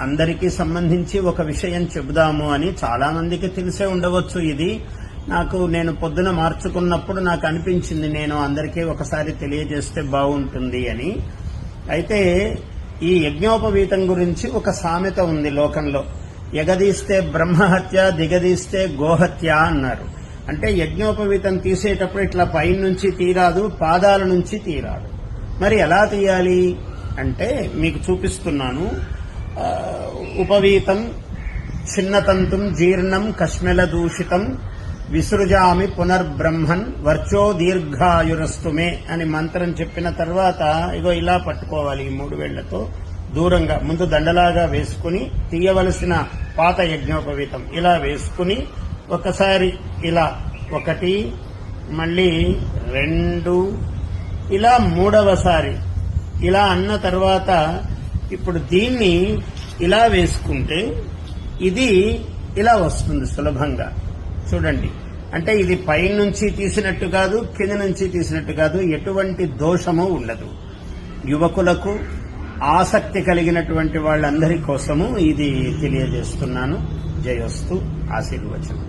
అందరికీ సంబంధించి ఒక విషయం చెబుదాము అని. చాలా మందికి తెలిసే ఉండవచ్చు. ఇది నేను పొద్దున మార్చుకున్నప్పుడు నాకు అనిపించింది నేను అందరికీ ఒకసారి తెలియజేస్తే బాగుంటుంది అని. అయితే ఈ యజ్ఞోపవీతం గురించి ఒక సామెత ఉంది లోకంలో. ఎగదీస్తే బ్రహ్మహత్య, దిగదీస్తే గోహత్య అన్నారు. అంటే యజ్ఞోపవీతం తీసేటప్పుడు ఇట్లా పైనుంచి తీరాదు, పాదాల నుంచి తీరాదు. మరి ఎలా తీయాలి అంటే మీకు చూపిస్తున్నాను. ఉపవీతం చిన్నతంతుం జీర్ణం కష్మెల దూషితం విసృజామి పునర్బ్రహ్మన్ వర్చో దీర్ఘాయురస్తుమే అని మంత్రం చెప్పిన తర్వాత ఇగో ఇలా పట్టుకోవాలి. ఈ 3 వేళ్లతో దూరంగా ముందు దండలాగా వేసుకుని తీయవలసిన పాత యజ్ఞోపవీతం ఇలా వేసుకుని ఒకసారి ఇలా 1, మళ్ళీ 2, ఇలా 3వసారి ఇలా అన్న తర్వాత ఇప్పుడు దీన్ని ఇలా వేసుకుంటే ఇది ఇలా వస్తుంది సులభంగా. చూడండి, అంటే ఇది పైనుంచి తీసినట్టు కాదు, కింద నుంచి తీసినట్టు కాదు, ఎటువంటి దోషము ఉండదు. యువకులకు, ఆసక్తి కలిగినటువంటి వాళ్ళందరి కోసము ఇది తెలియజేస్తున్నాను. జయోస్తు. ఆశీర్వచనం.